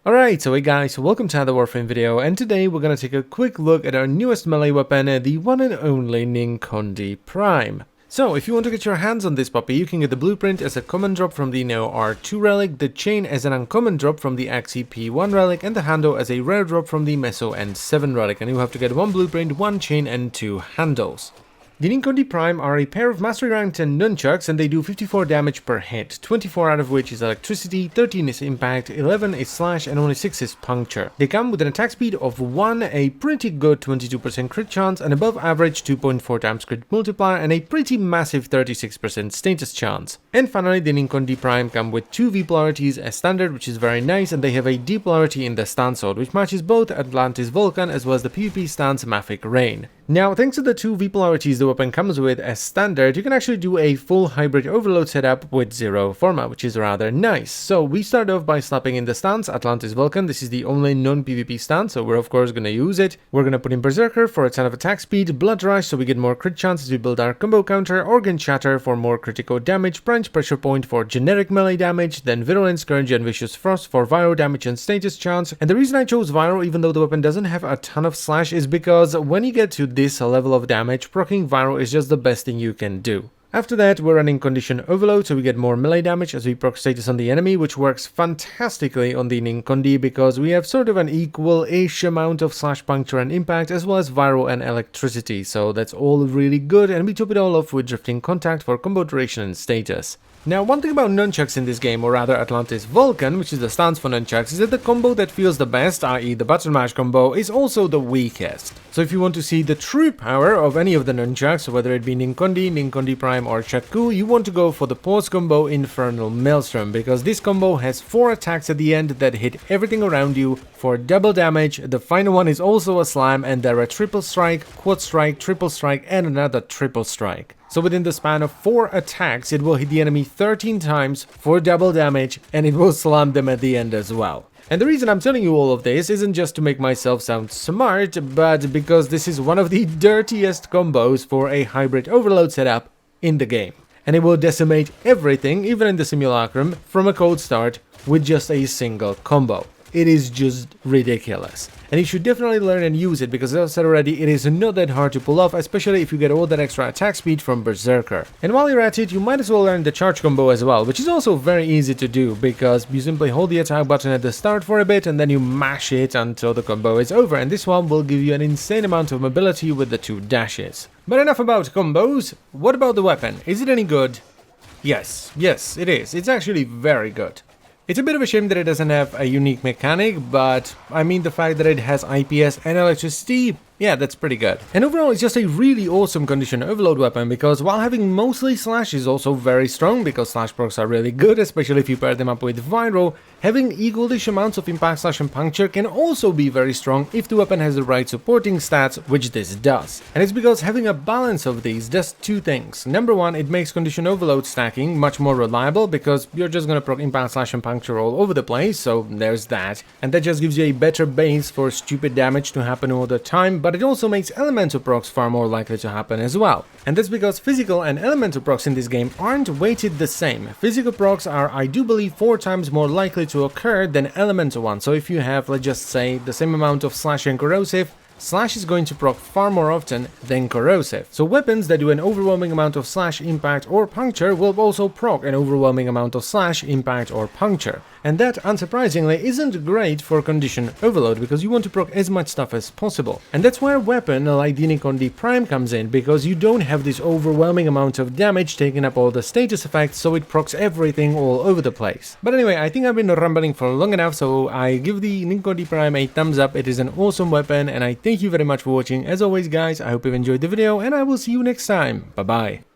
Alright, so hey guys, welcome to another Warframe video, and today we're gonna take a quick look at our newest melee weapon, the one and only Ninkondi Prime. So, if you want to get your hands on this puppy, you can get the blueprint as a common drop from the Neo R2 relic, the chain as an uncommon drop from the XCP1 relic, and the handle as a rare drop from the Meso N7 relic, and you have to get one blueprint, one chain, and two handles. The Ninkondi Prime are a pair of Mastery Rank 10 nunchucks, and they do 54 damage per hit, 24 out of which is electricity, 13 is impact, 11 is slash, and only 6 is puncture. They come with an attack speed of 1, a pretty good 22% crit chance, an above average 2.4 times crit multiplier, and a pretty massive 36% status chance. And finally, the Ninkondi Prime come with 2 V polarities as standard, which is very nice, and they have a D polarity in the stance sword, which matches both Atlantis Vulcan as well as the PvP stance Mafic Rain. Now, thanks to the 2 V polarities the weapon comes with as standard, you can actually do a full hybrid overload setup with 0 Forma, which is rather nice. So we start off by slapping in the stance, Atlantis Vulcan. This is the only non-PvP stance, so we're of course going to use it. We're going to put in Berserker for a ton of attack speed, Blood Rush so we get more crit chances, we build our combo counter, Organ Shatter for more critical damage, Branch Pressure Point for generic melee damage, then Virulent Scourge and Vicious Frost for viral damage and status chance. And the reason I chose viral, even though the weapon doesn't have a ton of slash, is because when you get to this level of damage, proccing viral is just the best thing you can do. After that, we're running Condition Overload, so we get more melee damage as we proc status on the enemy, which works fantastically on the Ninkondi because we have sort of an equal-ish amount of slash, puncture and impact, as well as viral and electricity, so that's all really good, and we top it all off with Drifting Contact for combo duration and status. Now, one thing about nunchucks in this game, or rather Atlantis Vulcan, which is the stance for nunchucks, is that the combo that feels the best, i.e. the button mash combo, is also the weakest. So if you want to see the true power of any of the nunchucks, whether it be Ninkondi, Ninkondi Prime or Chaku, you want to go for the pause combo Infernal Maelstrom, because this combo has 4 attacks at the end that hit everything around you for double damage. The final one is also a slam, and there are triple strike, quad strike, triple strike, and another triple strike. So within the span of 4 attacks, it will hit the enemy 13 times for double damage, and it will slam them at the end as well. And the reason I'm telling you all of this isn't just to make myself sound smart, but because this is one of the dirtiest combos for a hybrid overload setup in the game. And it will decimate everything, even in the simulacrum, from a cold start with just a single combo. It is just ridiculous. And you should definitely learn and use it, because as I said already, it is not that hard to pull off, especially if you get all that extra attack speed from Berserker. And while you're at it, you might as well learn the charge combo as well, which is also very easy to do, because you simply hold the attack button at the start for a bit and then you mash it until the combo is over, and this one will give you an insane amount of mobility with the 2 dashes. But enough about combos. What about the weapon? Is it any good? Yes, it is. It's actually very good. It's a bit of a shame that it doesn't have a unique mechanic, but I mean the fact that it has IPS and electricity, yeah, that's pretty good. And overall, it's just a really awesome condition overload weapon, because while having mostly slash is also very strong, because slash procs are really good, especially if you pair them up with viral, having equal-ish amounts of impact, slash and puncture can also be very strong if the weapon has the right supporting stats, which this does. And it's because having a balance of these does 2 things. Number 1, it makes condition overload stacking much more reliable, because you're just gonna proc impact, slash and puncture all over the place, so there's that. And that just gives you a better base for stupid damage to happen all the time, but it also makes elemental procs far more likely to happen as well. And that's because physical and elemental procs in this game aren't weighted the same. Physical procs are, I do believe, 4 times more likely to occur than elemental ones. So if you have, let's just say, the same amount of slash and corrosive, slash is going to proc far more often than corrosive. So weapons that do an overwhelming amount of slash, impact or puncture will also proc an overwhelming amount of slash, impact or puncture. And that, unsurprisingly, isn't great for condition overload, because you want to proc as much stuff as possible. And that's where a weapon like the Ninkondi Prime comes in, because you don't have this overwhelming amount of damage taking up all the status effects, so it procs everything all over the place. But anyway, I think I've been rambling for long enough, so I give the Ninkondi Prime a thumbs up. It is an awesome weapon, and I thank you very much for watching. As always guys, I hope you've enjoyed the video, and I will see you next time. Bye bye.